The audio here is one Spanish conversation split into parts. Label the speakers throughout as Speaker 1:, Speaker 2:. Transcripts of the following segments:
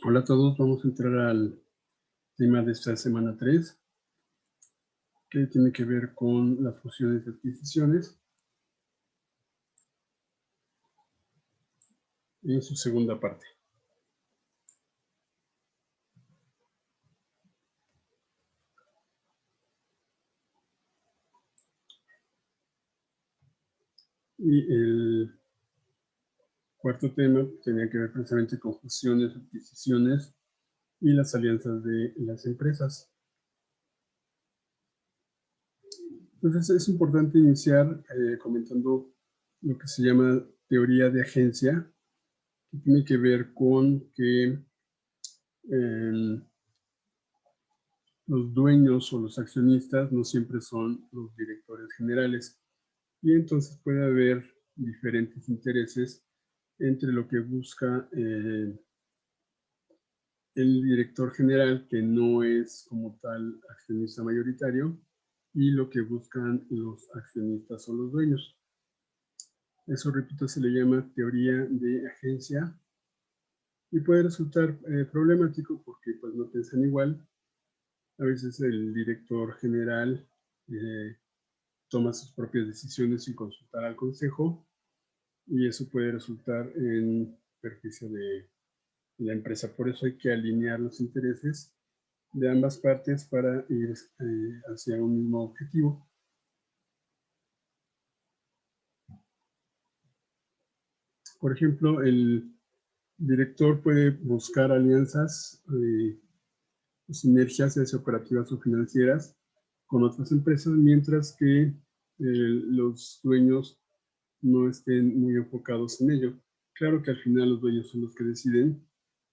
Speaker 1: Hola a todos, vamos a entrar al tema de esta semana 3, que tiene que ver con las fusiones y adquisiciones, en su segunda parte. Y el cuarto tema tenía que ver precisamente con fusiones, adquisiciones y las alianzas de las empresas. Entonces es importante iniciar comentando lo que se llama teoría de agencia, que tiene que ver con que los dueños o los accionistas no siempre son los directores generales. Y entonces puede haber diferentes intereses entre lo que busca el director general, que no es como tal accionista mayoritario, y lo que buscan los accionistas o los dueños. Eso, repito, se le llama teoría de agencia y puede resultar problemático porque pues no piensan igual. A veces el director general toma sus propias decisiones sin consultar al consejo, y eso puede resultar en perjuicio de la empresa. Por eso hay que alinear los intereses de ambas partes para ir hacia un mismo objetivo. Por ejemplo, el director puede buscar alianzas, sinergias, ya sea operativas o financieras, con otras empresas, mientras que los dueños no estén muy enfocados en ello. Claro que al final los dueños son los que deciden,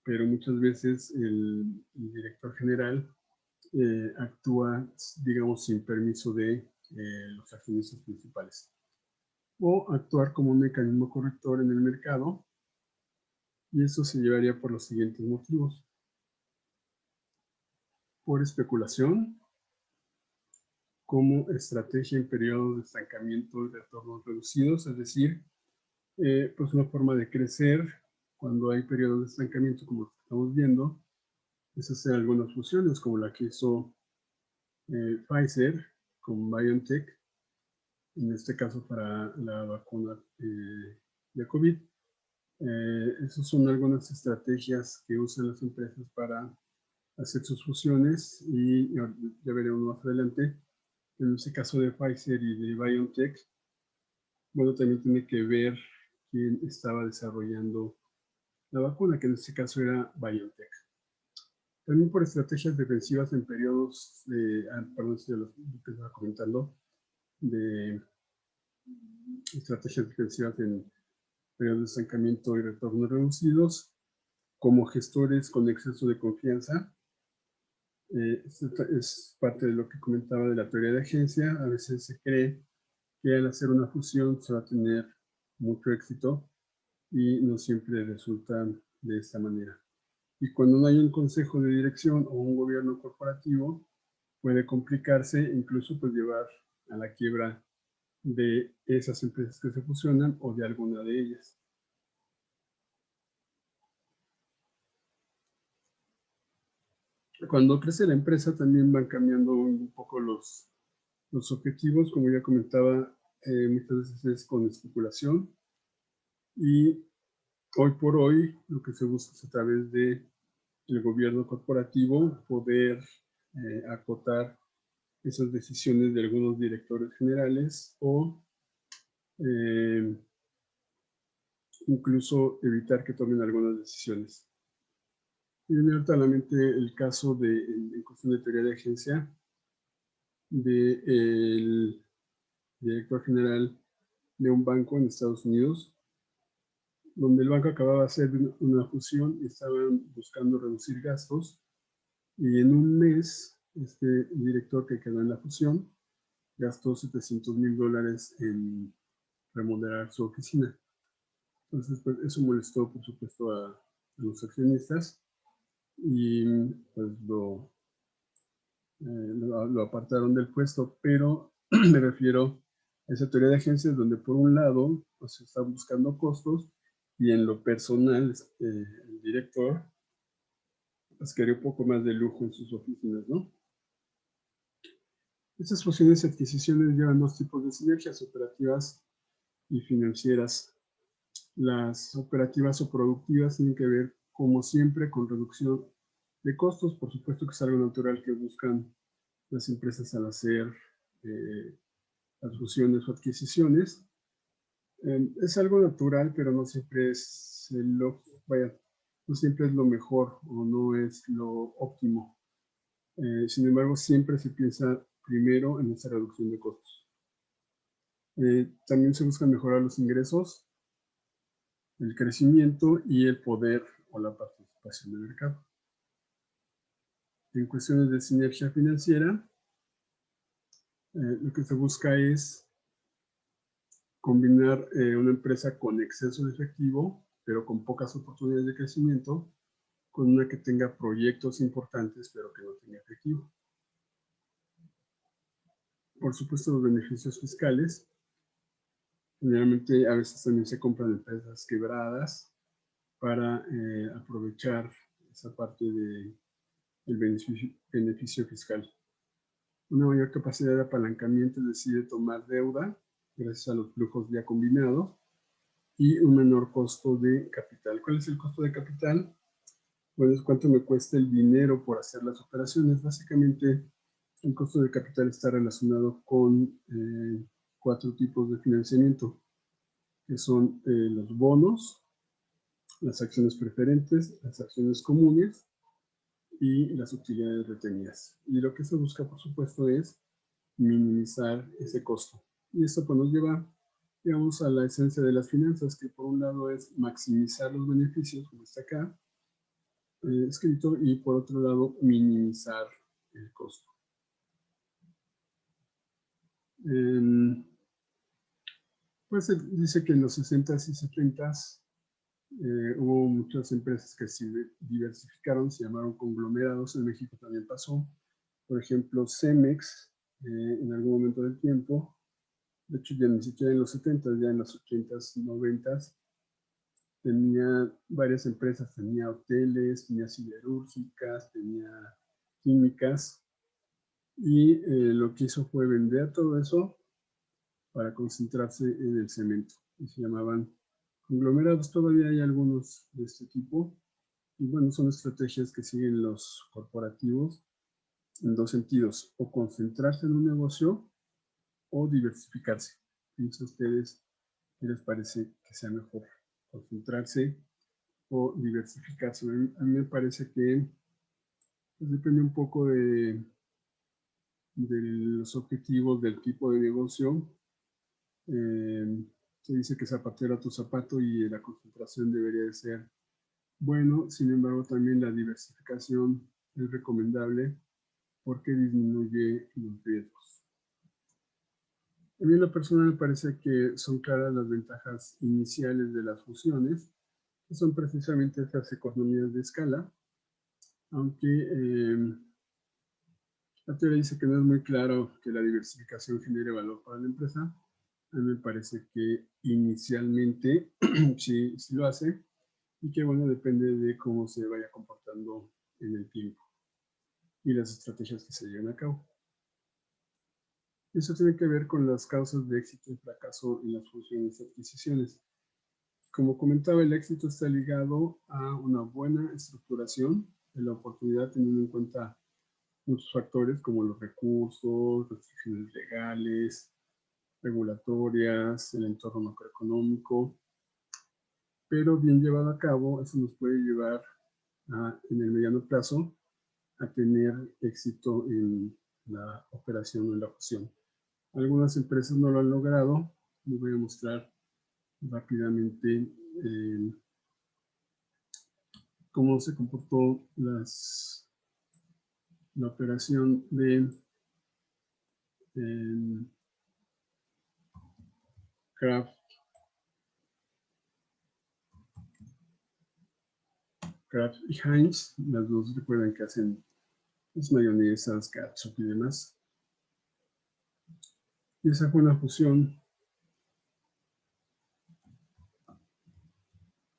Speaker 1: pero muchas veces el director general actúa, digamos, sin permiso de los accionistas principales. O actuar como un mecanismo corrector en el mercado, y eso se llevaría por los siguientes motivos. Por especulación, como estrategia en periodos de estancamiento y retornos reducidos, es decir, pues una forma de crecer cuando hay periodos de estancamiento como estamos viendo, es hacer algunas fusiones como la que hizo Pfizer con BioNTech, en este caso para la vacuna de COVID. Esas son algunas estrategias que usan las empresas para hacer sus fusiones, y ya veremos más adelante. En este caso de Pfizer y de BioNTech, bueno, también tiene que ver quién estaba desarrollando la vacuna, que en este caso era BioNTech. También por estrategias defensivas en periodos de, perdón si lo que estaba comentando, de estrategias defensivas en periodos de estancamiento y retornos reducidos, como gestores con exceso de confianza. Esto es parte de lo que comentaba de la teoría de agencia. A veces se cree que al hacer una fusión se va a tener mucho éxito, y no siempre resulta de esta manera. Y cuando no hay un consejo de dirección o un gobierno corporativo, puede complicarse, incluso pues llevar a la quiebra de esas empresas que se fusionan o de alguna de ellas. Cuando crece la empresa también van cambiando un poco los objetivos, como ya comentaba, muchas veces es con especulación, y hoy por hoy lo que se busca es a través de el gobierno corporativo poder acotar esas decisiones de algunos directores generales, o eh, incluso evitar que tomen algunas decisiones. Y viene ahorita a la mente el caso de, en cuestión de teoría de agencia, del director general de un banco en Estados Unidos, donde el banco acababa de hacer una fusión y estaban buscando reducir gastos, y en un mes este director que quedó en la fusión gastó $700,000 en remodelar su oficina. Entonces, pues eso molestó, por supuesto, a los accionistas, y pues lo apartaron del puesto. Pero me refiero a esa teoría de agencias donde por un lado pues, se están buscando costos, y en lo personal el director les quedaría un poco más de lujo en sus oficinas, ¿no? Estas fusiones y adquisiciones llevan dos tipos de sinergias, operativas y financieras. Las operativas o productivas tienen que ver, como siempre, con reducción de costos. Por supuesto que es algo natural que buscan las empresas al hacer las fusiones o adquisiciones. Es algo natural, pero no siempre es no siempre es lo mejor o no es lo óptimo. Sin embargo, siempre se piensa primero en esa reducción de costos. También se busca mejorar los ingresos, el crecimiento y el poder o la participación de mercado. En cuestiones de sinergia financiera, lo que se busca es combinar una empresa con exceso de efectivo, pero con pocas oportunidades de crecimiento, con una que tenga proyectos importantes, pero que no tenga efectivo. Por supuesto, los beneficios fiscales. Generalmente, a veces también se compran empresas quebradas para aprovechar esa parte del beneficio fiscal. Una mayor capacidad de apalancamiento, es decir, de tomar deuda, gracias a los flujos ya combinados, y un menor costo de capital. ¿Cuál es el costo de capital? Bueno, es cuánto me cuesta el dinero por hacer las operaciones. Básicamente, el costo de capital está relacionado con 4 tipos de financiamiento, que son los bonos, las acciones preferentes, las acciones comunes y las utilidades retenidas. Y lo que se busca, por supuesto, es minimizar ese costo. Y esto pues nos lleva, digamos, a la esencia de las finanzas, que por un lado es maximizar los beneficios, como está acá escrito, y por otro lado minimizar el costo. Pues se dice que en los 60s y 70s hubo muchas empresas que se diversificaron, se llamaron conglomerados. En México también pasó. Por ejemplo, Cemex, en algún momento del tiempo, de hecho ya ni siquiera en los 70s, ya en los 80s, 90s, tenía varias empresas, tenía hoteles, tenía siderúrgicas, tenía químicas, y lo que hizo fue vender todo eso para concentrarse en el cemento, y se llamaban conglomerados. Todavía hay algunos de este tipo, y bueno, son estrategias que siguen los corporativos en dos sentidos: o concentrarse en un negocio o diversificarse. Piensen ustedes qué les parece que sea mejor, concentrarse o diversificarse. A mí me parece que pues, depende un poco de los objetivos del tipo de negocio. Se dice que zapatero a tu zapato, y la concentración debería de ser bueno. Sin embargo, también la diversificación es recomendable porque disminuye los riesgos. A mí en lo personal me parece que son claras las ventajas iniciales de las fusiones, que son precisamente estas economías de escala, aunque la teoría dice que no es muy claro que la diversificación genere valor para la empresa. A mí me parece que inicialmente sí lo hace, y que bueno, depende de cómo se vaya comportando en el tiempo y las estrategias que se lleven a cabo. Eso tiene que ver con las causas de éxito y fracaso en las fusiones y adquisiciones. Como comentaba, el éxito está ligado a una buena estructuración de la oportunidad, teniendo en cuenta muchos factores como los recursos, restricciones legales, regulatorias, el entorno macroeconómico. Pero bien llevado a cabo, eso nos puede llevar en el mediano plazo a tener éxito en la operación o en la fusión. Algunas empresas no lo han logrado. Les voy a mostrar rápidamente cómo se comportó la operación de Kraft y Heinz. Las dos, recuerdan que hacen las mayonesas, ketchup y demás. Y esa fue una fusión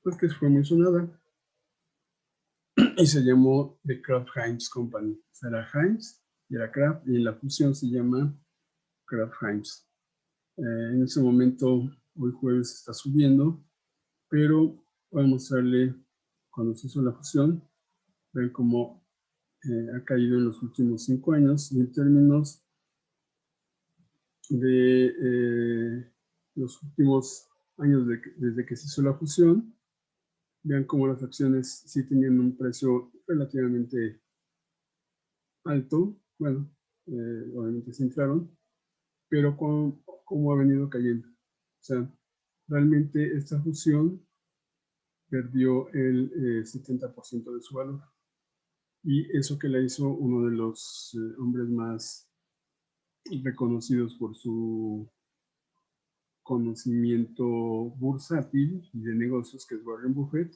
Speaker 1: pues que fue muy sonada. y se llamó The Kraft-Heinz Company. O sea, era Heinz y era Kraft, y en la fusión se llama Kraft-Heinz. En ese momento, hoy jueves está subiendo, pero voy a mostrarle cuando se hizo la fusión, ven cómo ha caído en los últimos 5 años, y en términos de los últimos años desde que se hizo la fusión, vean cómo las acciones sí tenían un precio relativamente alto, bueno, obviamente se inflaron, pero cómo ha venido cayendo. O sea, realmente esta fusión perdió el 70% de su valor. Y eso que la hizo uno de los hombres más reconocidos por su conocimiento bursátil y de negocios, que es Warren Buffett.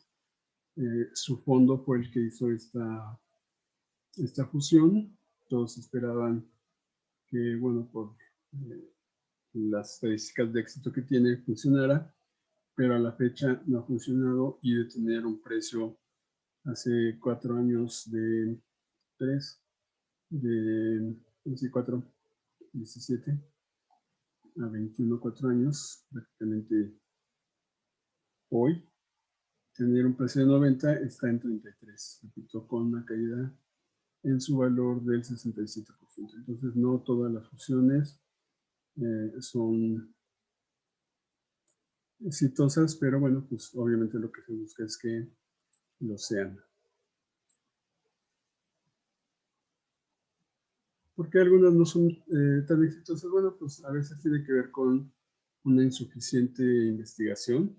Speaker 1: Su fondo fue el que hizo esta fusión. Todos esperaban que, bueno, por las estadísticas de éxito que tiene, funcionara, pero a la fecha no ha funcionado, y de tener un precio hace 4 años de 3, de 4, 17 a 21, 4 años, prácticamente hoy, tener un precio de 90, está en 33, repito, con una caída en su valor del 67%. Entonces, no todas las fusiones son exitosas, pero bueno, pues obviamente lo que se busca es que lo sean. ¿Por qué algunas no son tan exitosas? Bueno, pues a veces tiene que ver con una insuficiente investigación.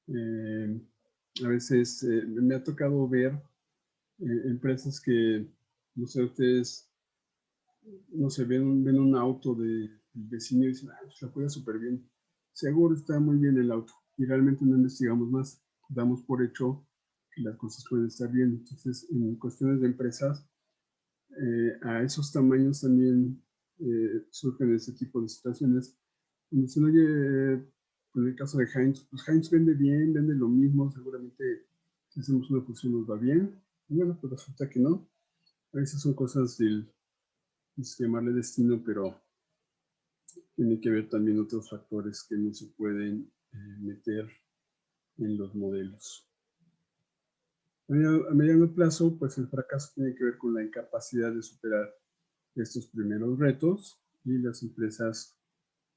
Speaker 1: A veces me ha tocado ver empresas que, no sé, ustedes, no sé, ven un auto del vecino y dicen, pues la cuida súper bien, seguro está muy bien el auto, y realmente no investigamos más, damos por hecho que las cosas pueden estar bien. Entonces, en cuestiones de empresas, a esos tamaños también surgen ese tipo de situaciones. Cuando dicen, oye, en el caso de Heinz, pues Heinz vende bien, vende lo mismo, seguramente si hacemos una fusión nos va bien. Y bueno, pues resulta que no. A veces son cosas del, no sé llamarle destino, pero tiene que ver también otros factores que no se pueden meter en los modelos. A mediano plazo, pues el fracaso tiene que ver con la incapacidad de superar estos primeros retos, y las empresas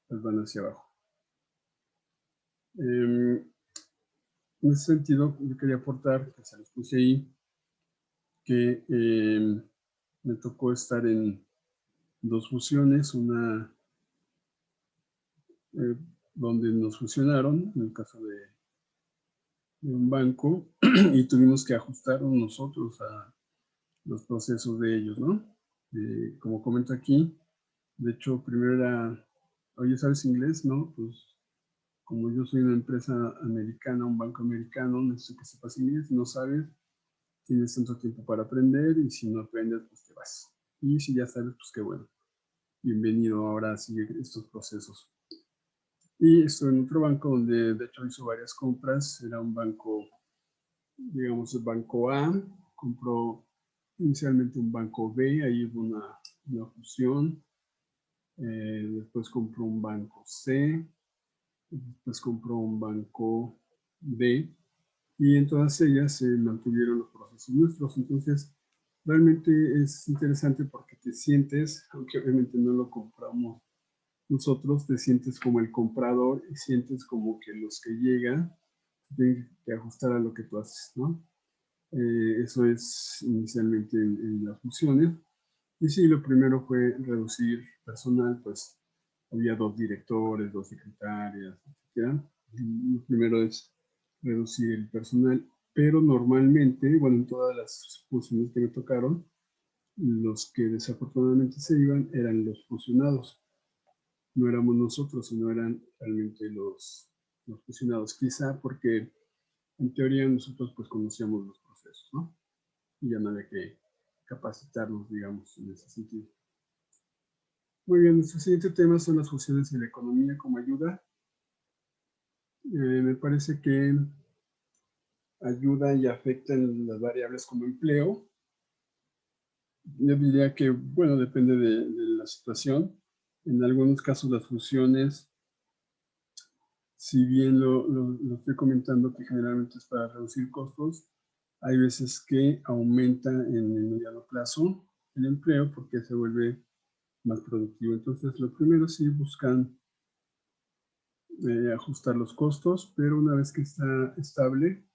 Speaker 1: pues, van hacia abajo. En ese sentido, yo quería aportar, que se los puse ahí, que me tocó estar en 2 fusiones, una donde nos fusionaron, en el caso de un banco, y tuvimos que ajustarnos nosotros a los procesos de ellos, ¿no? Como comento aquí, de hecho, primero era, oye, ¿sabes inglés? No, pues como yo soy una empresa americana, un banco americano, necesito que sepas inglés. Si no sabes, tienes tanto tiempo para aprender, y si no aprendes, pues te vas. Y si ya sabes, pues qué bueno. Bienvenido ahora a seguir estos procesos. Y estoy en otro banco donde de hecho hizo varias compras. Era un banco, digamos, el banco A, compró inicialmente un banco B, ahí hubo una fusión. Después compró un banco C, después compró un banco D, y en todas ellas se mantuvieron los procesos nuestros. Entonces, realmente es interesante porque te sientes, aunque obviamente no lo compramos nosotros, te sientes como el comprador, y sientes como que los que llegan tienen que ajustar a lo que tú haces, ¿no? Eso es inicialmente en las fusiones. Y sí, lo primero fue reducir personal, pues había 2 directores, 2 secretarias, etc. Lo primero es reducir el personal, pero normalmente, bueno, en todas las fusiones que me tocaron, los que desafortunadamente se iban eran los fusionados. No éramos nosotros, sino eran realmente los fusionados. Quizá porque en teoría nosotros pues conocíamos los procesos, ¿no? Y ya no había que capacitarnos, digamos, en ese sentido. Muy bien, nuestro siguiente tema son las fusiones en la economía como ayuda. Me parece que ayuda y afecta en las variables como empleo. Yo diría que, bueno, depende de la situación. En algunos casos las fusiones, si bien lo estoy comentando que generalmente es para reducir costos, hay veces que aumenta en el mediano plazo el empleo porque se vuelve más productivo. Entonces, lo primero sí buscan ajustar los costos, pero una vez que está estable,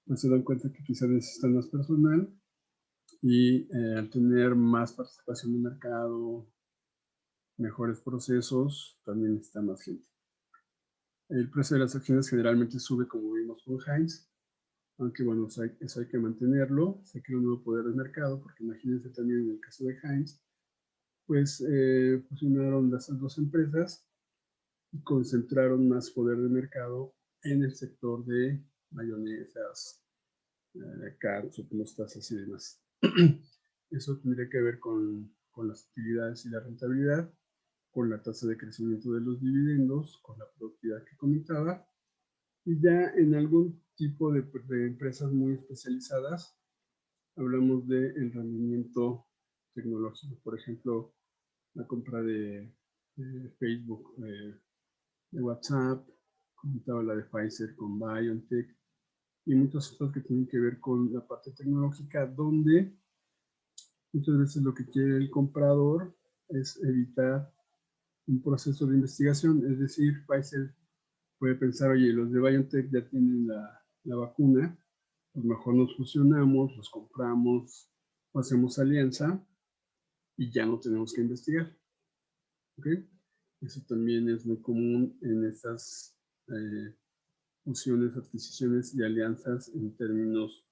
Speaker 1: pues se dan cuenta que quizás necesitan más personal y al tener más participación de mercado, mejores procesos, también necesita más gente. El precio de las acciones generalmente sube, como vimos con Heinz, aunque bueno, eso hay que mantenerlo, se crea un nuevo poder de mercado, porque imagínense también en el caso de Heinz, pues fusionaron las dos empresas y concentraron más poder de mercado en el sector de mayonesas, catsup, mostazas y demás. Eso tendría que ver con las utilidades y la rentabilidad, con la tasa de crecimiento de los dividendos, con la productividad que comentaba, y ya en algún tipo de empresas muy especializadas, hablamos del rendimiento tecnológico, por ejemplo, la compra de Facebook, de WhatsApp, comentaba la de Pfizer con BioNTech, y muchas otras que tienen que ver con la parte tecnológica, donde muchas veces lo que quiere el comprador es evitar un proceso de investigación, es decir, Pfizer puede pensar, oye, los de BioNTech ya tienen la vacuna, pues mejor nos fusionamos, los compramos, o hacemos alianza y ya no tenemos que investigar. ¿Okay? Eso también es muy común en estas fusiones, adquisiciones y alianzas en términos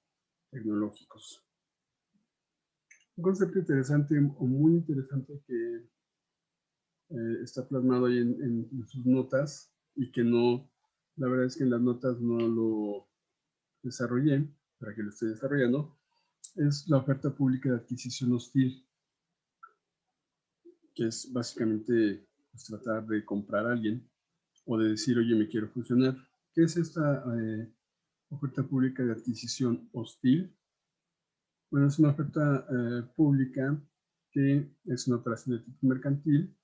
Speaker 1: tecnológicos. Un concepto interesante o muy interesante que está plasmado ahí en sus notas y que no, la verdad es que en las notas no lo desarrollé, para que lo esté desarrollando, es la oferta pública de adquisición hostil, que es básicamente pues, tratar de comprar a alguien o de decir, oye, me quiero fusionar. ¿Qué es esta oferta pública de adquisición hostil? Bueno, es una oferta pública que es una operación de tipo mercantil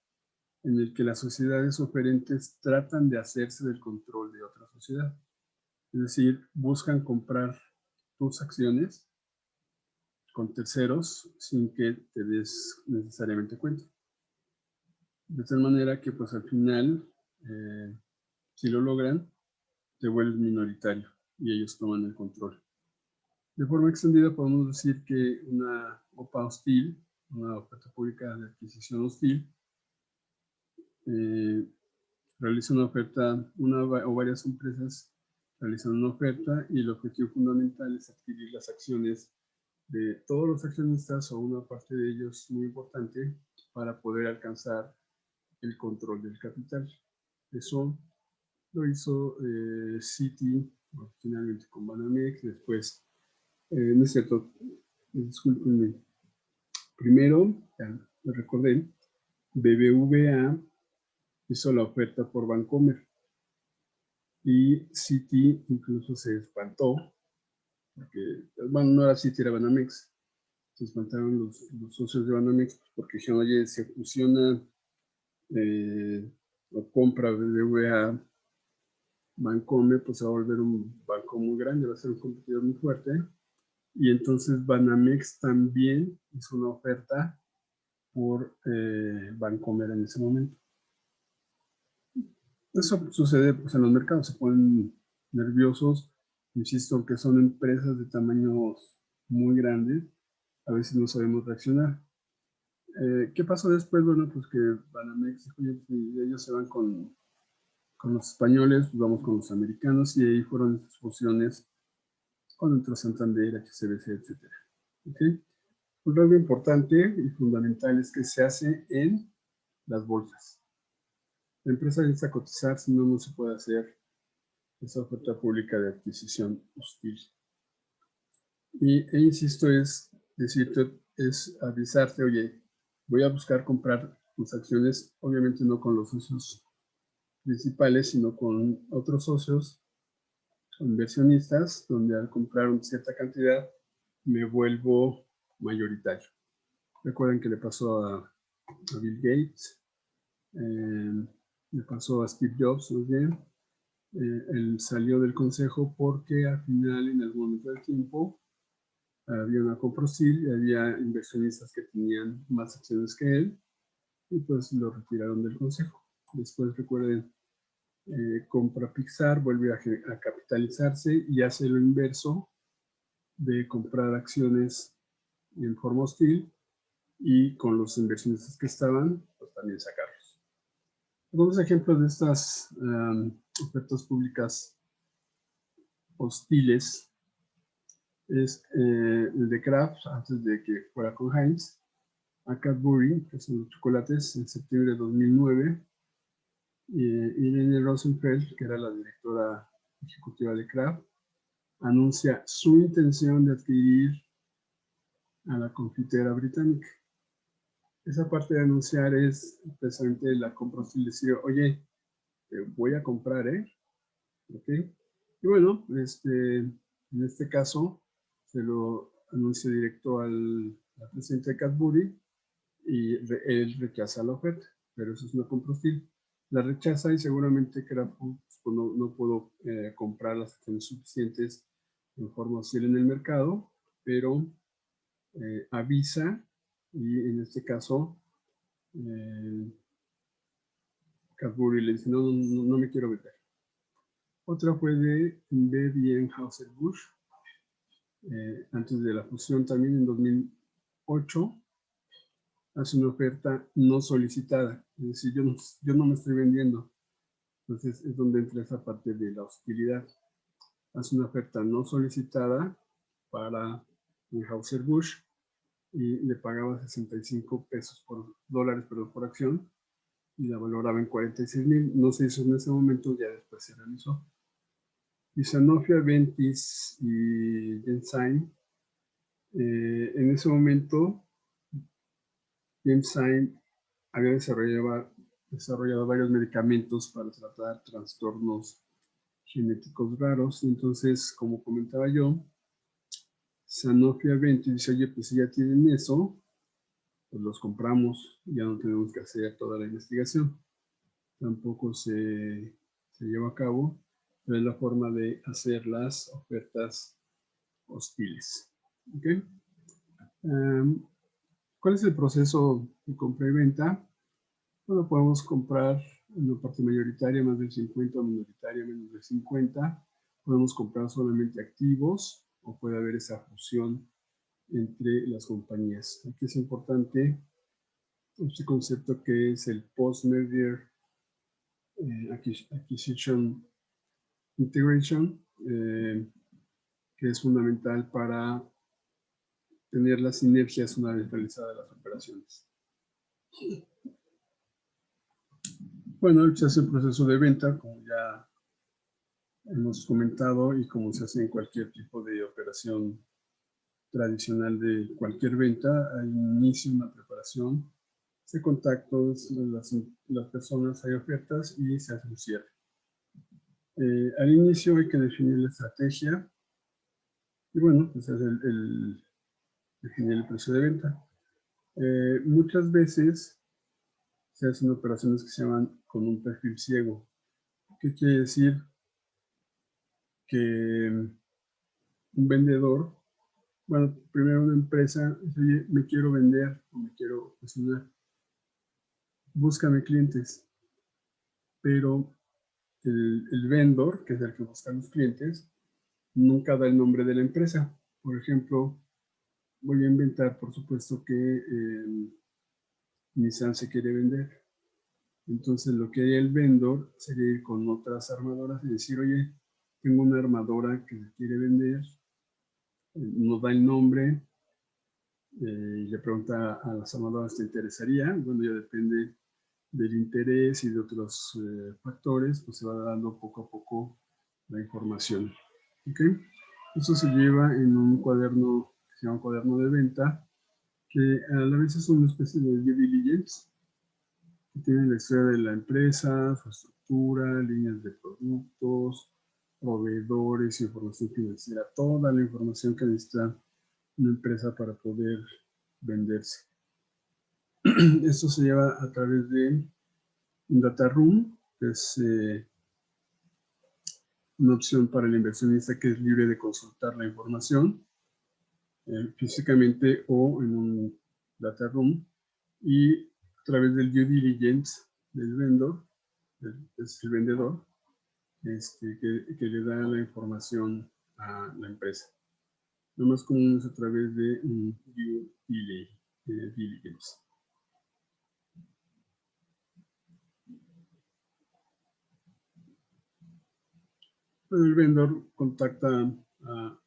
Speaker 1: en el que las sociedades oferentes tratan de hacerse del control de otra sociedad. Es decir, buscan comprar tus acciones con terceros sin que te des necesariamente cuenta. De tal manera que pues al final, si lo logran, te vuelves minoritario y ellos toman el control. De forma extendida podemos decir que una OPA hostil, una oferta pública de adquisición hostil, realiza una oferta, una o varias empresas realizan una oferta y el objetivo fundamental es adquirir las acciones de todos los accionistas o una parte de ellos muy importante para poder alcanzar el control del capital. Eso lo hizo Citi originalmente con Banamex, después, no es cierto, discúlpenme, primero, ya me recordé, BBVA hizo la oferta por Bancomer y Citi incluso se espantó, porque, bueno, no era Citi, era Banamex, se espantaron los socios de Banamex porque dijeron, oye, se fusiona o compra BBVA Bancomer, pues se va a volver un banco muy grande, va a ser un competidor muy fuerte. Y entonces Banamex también hizo una oferta por Bancomer en ese momento. Eso sucede pues, en los mercados, se ponen nerviosos, insisto, que son empresas de tamaños muy grandes, a veces no sabemos reaccionar. ¿Qué pasó después? Bueno, pues que Banamex dijo, oye, si ellos se van con los españoles, pues vamos con los americanos, y ahí fueron esas fusiones con entró Santander, HSBC, etc. ¿Okay? Un rasgo importante y fundamental es que se hace en las bolsas. La empresa necesita cotizar, si no, no se puede hacer esa oferta pública de adquisición hostil. E insisto, es decirte, es avisarte, oye, voy a buscar comprar tus acciones, obviamente no con los socios principales, sino con otros socios, inversionistas, donde al comprar una cierta cantidad me vuelvo mayoritario. Recuerden que le pasó a Bill Gates, le pasó a Steve Jobs, muy bien. Él salió del consejo porque al final, en algún momento del tiempo, había una coprocil y había inversionistas que tenían más acciones que él y pues lo retiraron del consejo. Después, recuerden, compra Pixar, vuelve a capitalizarse y hace lo inverso de comprar acciones en forma hostil y con los inversionistas que estaban, pues también sacarlos. Algunos ejemplos de estas ofertas públicas hostiles es el de Kraft, antes de que fuera con Heinz, a Cadbury, que son los chocolates, en septiembre de 2009. Irene Rosenfeld, que era la directora ejecutiva de Kraft, anuncia su intención de adquirir a la confitera británica. Esa parte de anunciar es precisamente la compra hostil, decir, oye, te voy a comprar, ¿eh? ¿Ok? Y bueno, en este caso se lo anuncia directo al presidente de Cadbury y él rechaza la oferta, pero eso es una compra hostil. La rechaza y seguramente Kraft pues, no puedo comprar las acciones suficientes en forma hostil en el mercado, pero avisa y en este caso Cadbury le dice no me quiero meter. Otra fue de B&B Anheuser-Busch, antes de la fusión también en 2008, hace una oferta no solicitada, es decir, yo no me estoy vendiendo, entonces es donde entra esa parte de la hostilidad. Hace una oferta no solicitada para Anheuser-Busch y le pagaba 65 dólares por acción y la valoraba en 46,000. No se hizo en ese momento, ya después se realizó. Y Sanofi, Aventis y Genzyme, en ese momento Genzyme había desarrollado varios medicamentos para tratar trastornos genéticos raros. Entonces, como comentaba yo, Sanofi Aventis dice, oye, pues si ya tienen eso, pues los compramos, ya no tenemos que hacer toda la investigación. Tampoco se lleva a cabo, pero es la forma de hacer las ofertas hostiles. ¿Okay? ¿Cuál es el proceso de compra y venta? Bueno, podemos comprar una parte mayoritaria más del 50 o minoritaria menos del 50. Podemos comprar solamente activos o puede haber esa fusión entre las compañías. Aquí es importante este concepto que es el post-merger acquisition integration, que es fundamental para tener las sinergias una vez realizadas las operaciones. Bueno, se hace el proceso de venta, como ya hemos comentado, y como se hace en cualquier tipo de operación tradicional de cualquier venta, hay un inicio, una preparación, se contactan las personas, hay ofertas y se hace un cierre. Al inicio hay que definir la estrategia y bueno, pues es definir el precio de venta. Muchas veces se hacen operaciones que se llaman con un perfil ciego. ¿Qué quiere decir? Que un vendedor, bueno, primero una empresa dice, oye, me quiero vender o me quiero fusionar, búscame clientes, pero el vendor, que es el que busca los clientes, nunca da el nombre de la empresa. Por ejemplo, voy a inventar, por supuesto, que Nissan se quiere vender. Entonces lo que haría el vendor sería ir con otras armadoras y decir, oye, tengo una armadora que se quiere vender, nos da el nombre y le pregunta a las armadoras, ¿te interesaría? Bueno, ya depende del interés y de otros factores, pues se va dando poco a poco la información. ¿Okay? Eso se lleva en un cuaderno que se llama cuaderno de venta, que a la vez es una especie de due diligence, que tiene la historia de la empresa, su estructura, líneas de productos, proveedores, información financiera, toda la información que necesita una empresa para poder venderse. Esto se lleva a través de un data room, que es una opción para el inversionista que es libre de consultar la información físicamente o en un data room, y a través del due diligence del vendedor, es el vendedor, que le da la información a la empresa. Lo más común es a través de un due diligence. Bueno, el vendedor contacta a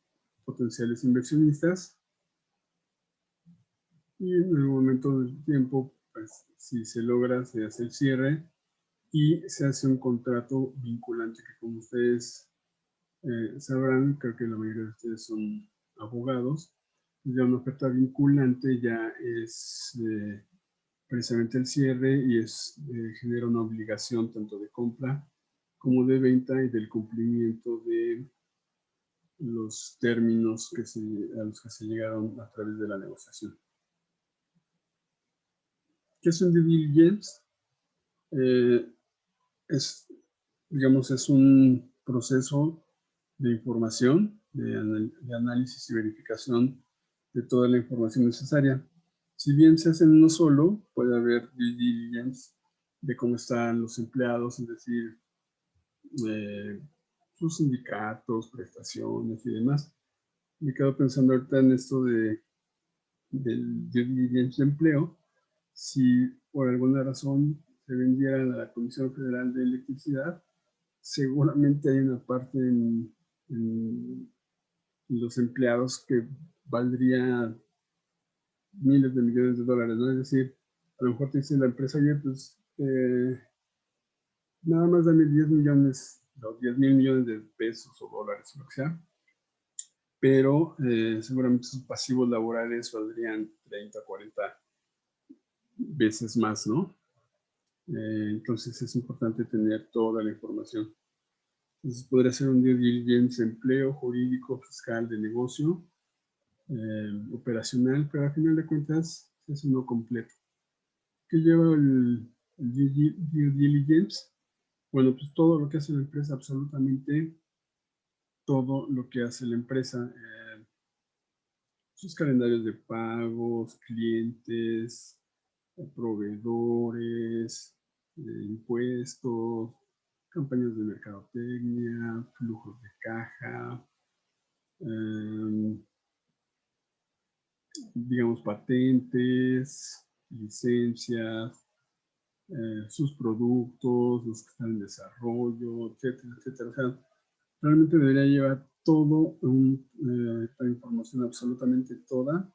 Speaker 1: potenciales inversionistas y en el momento del tiempo, pues, si se logra, se hace el cierre y se hace un contrato vinculante que, como ustedes sabrán, creo que la mayoría de ustedes son abogados. Ya una oferta vinculante ya es precisamente el cierre y genera una obligación tanto de compra como de venta y del cumplimiento de los términos a los que se llegaron a través de la negociación. ¿Qué es un due diligence? Es un proceso de información, de análisis y verificación de toda la información necesaria. Si bien se hace en uno solo, puede haber due diligence de cómo están los empleados, es decir, sus sindicatos, prestaciones y demás. Me quedo pensando ahorita en esto del due diligence de empleo. Si por alguna razón se vendieran a la Comisión Federal de Electricidad, seguramente hay una parte en los empleados que valdría miles de millones de dólares, ¿no? Es decir, a lo mejor te dice la empresa, oye, pues nada más dame 10 millones, o 10 mil millones de pesos o dólares, o lo que sea, pero seguramente sus pasivos laborales valdrían 30, 40 veces más, ¿no? Entonces es importante tener toda la información. Entonces podría ser un due diligence de empleo, jurídico, fiscal, de negocio, operacional, pero al final de cuentas es uno completo. ¿Qué lleva el due diligence? Bueno, pues todo lo que hace la empresa, absolutamente todo lo que hace la empresa. Sus calendarios de pagos, clientes, proveedores, impuestos, campañas de mercadotecnia, flujos de caja, digamos, patentes, licencias, sus productos, los que están en desarrollo, etcétera, etcétera. O sea, realmente debería llevar todo la información, absolutamente toda,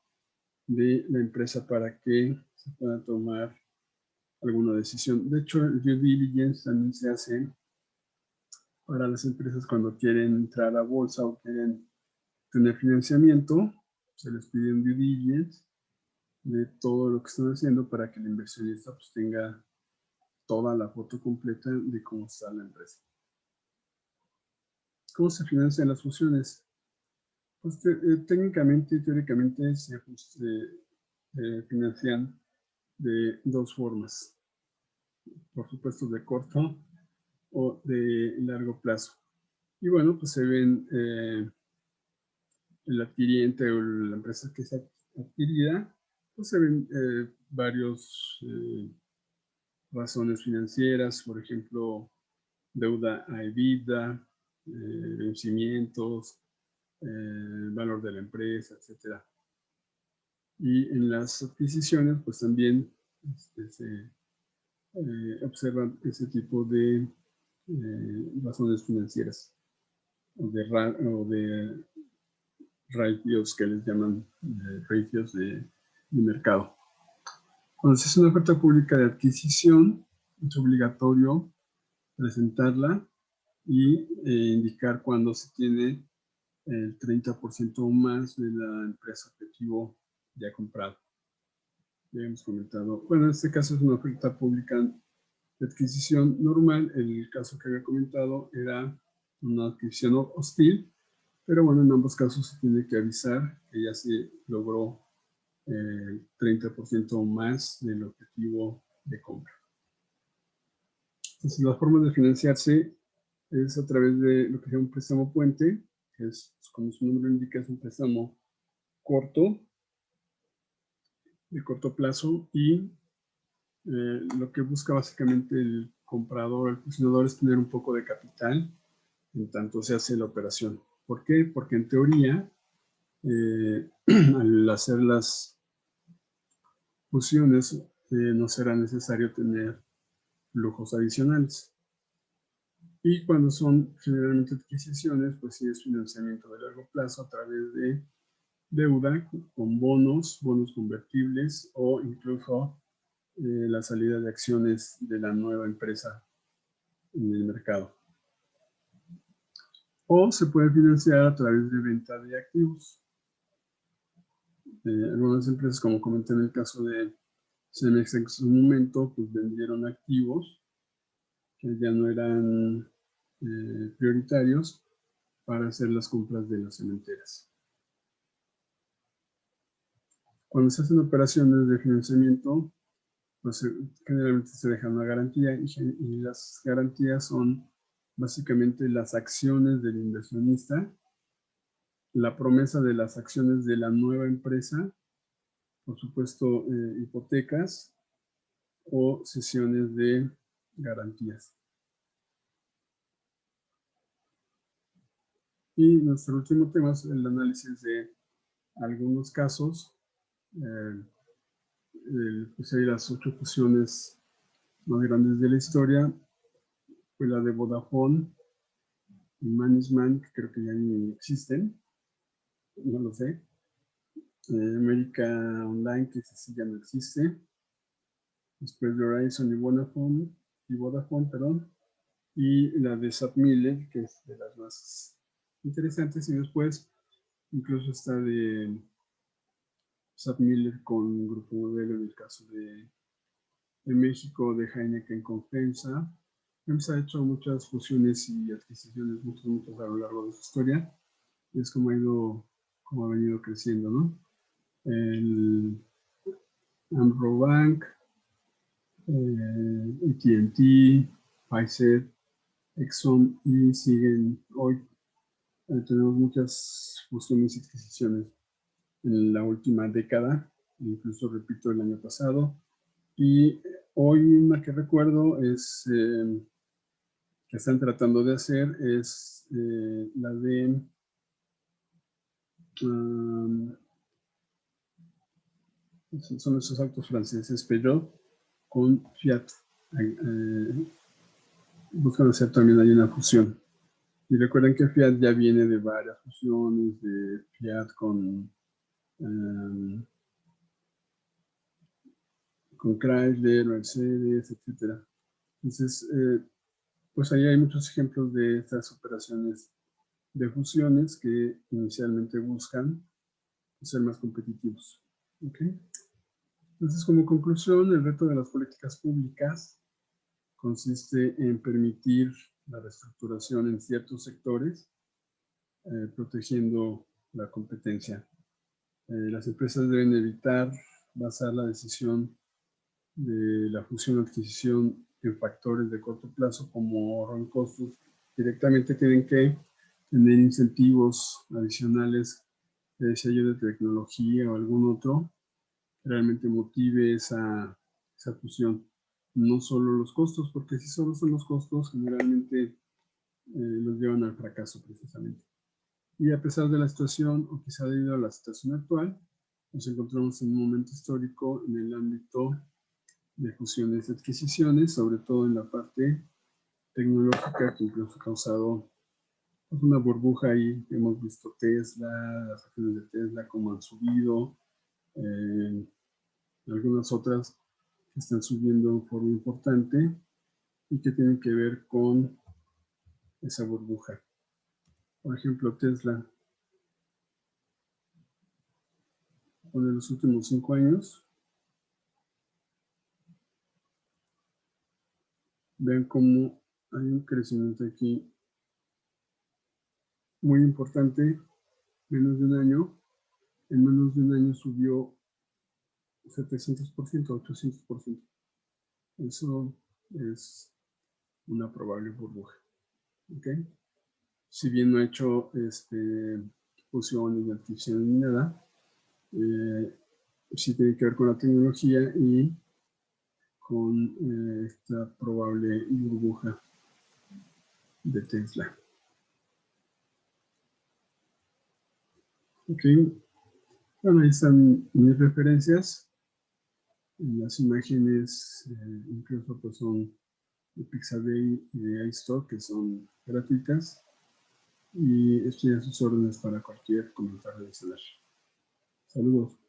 Speaker 1: de la empresa para que se pueda tomar alguna decisión. De hecho, el due diligence también se hace para las empresas cuando quieren entrar a bolsa o quieren tener financiamiento. Se les pide un due diligence de todo lo que están haciendo para que el inversionista pues tenga toda la foto completa de cómo está la empresa. ¿Cómo se financian las fusiones? Pues técnicamente y teóricamente se financian de dos formas. Por supuesto, de corto o de largo plazo. Y bueno, pues se ven el adquiriente o la empresa que es adquirida, pues se ven varios razones financieras, por ejemplo, deuda a EBITDA, vencimientos, valor de la empresa, etcétera. Y en las adquisiciones, pues también se observan ese tipo de razones financieras o de ratios que les llaman ratios de mercado. Cuando se hace una oferta pública de adquisición, es obligatorio presentarla y indicar cuándo se tiene el 30% o más de la empresa objetivo ya comprado. Ya hemos comentado, bueno, en este caso es una oferta pública de adquisición normal. El caso que había comentado era una adquisición hostil, pero bueno, en ambos casos se tiene que avisar que ya se logró 30% o más del objetivo de compra. Entonces, la forma de financiarse es a través de lo que es un préstamo puente, que es, como su nombre indica, es un préstamo corto, de corto plazo, y lo que busca básicamente el comprador, el fusionador, es tener un poco de capital en tanto se hace la operación. ¿Por qué? Porque en teoría, al hacer las fusiones, no será necesario tener flujos adicionales. Y cuando son generalmente adquisiciones, pues sí es financiamiento de largo plazo a través de deuda con bonos convertibles o incluso la salida de acciones de la nueva empresa en el mercado. O se puede financiar a través de venta de activos. Algunas empresas, como comenté en el caso de Cemex en su momento, pues vendieron activos que ya no eran prioritarios para hacer las compras de las cementeras. Cuando se hacen operaciones de financiamiento, pues generalmente se deja una garantía y las garantías son básicamente las acciones del inversionista, la promesa de las acciones de la nueva empresa, por supuesto hipotecas o cesiones de garantías. Y nuestro último tema es el análisis de algunos casos. Pues hay las 8 fusiones más grandes de la historia. Fue la de Vodafone y Management, que creo que ya ni existen, no lo sé. América Online, que sí ya no existe. Después de Horizon y Vodafone, perdón. Y la de Sap Miller, que es de las más interesantes. Y después incluso está de Sap Miller con Grupo Modelo en el caso de México, de Heineken con FEMSA. FEMSA ha hecho muchas fusiones y adquisiciones, muchas a lo largo de su historia. Y es como ha venido creciendo, ¿no? El Amro Bank, AT&T, Pfizer, Exxon, y siguen hoy. Tenemos muchas fusiones y adquisiciones en la última década, incluso repito el año pasado. Y hoy una que recuerdo es que están tratando de hacer es la de son esos autos franceses Peugeot con Fiat. Buscan hacer también ahí una fusión. Y recuerden que Fiat ya viene de varias fusiones, de Fiat con Chrysler, Mercedes, etc. Entonces, pues ahí hay muchos ejemplos de estas operaciones de fusiones que inicialmente buscan ser más competitivos. ¿Okay? Entonces, como conclusión, el reto de las políticas públicas consiste en permitir la reestructuración en ciertos sectores, protegiendo la competencia. Las empresas deben evitar basar la decisión de la fusión o adquisición en factores de corto plazo como ahorro en costos. Directamente tienen que tener incentivos adicionales, si ayuda de tecnología o algún otro, que realmente motive esa fusión. No solo los costos, porque si solo son los costos, generalmente los llevan al fracaso precisamente. Y a pesar de la situación, o quizá debido a la situación actual, nos encontramos en un momento histórico en el ámbito de fusiones y adquisiciones, sobre todo en la parte tecnológica, que incluso ha causado pues, una burbuja ahí. Hemos visto Tesla, las acciones de Tesla, cómo han subido, algunas otras que están subiendo en forma importante y que tienen que ver con esa burbuja. Por ejemplo, Tesla, en los últimos 5 años, vean cómo hay un crecimiento aquí muy importante, menos de un año, en menos de un año subió 700%, 800%. Eso es una probable burbuja. ¿Okay? Si bien no ha hecho fusiones ni adquisiciones ni nada, sí tiene que ver con la tecnología y con esta probable burbuja de Tesla. Ok, bueno, ahí están mis referencias. Las imágenes incluso pues son de Pixabay y de iStock, que son gratuitas. Y estoy a sus órdenes para cualquier comentario adicional. Saludos.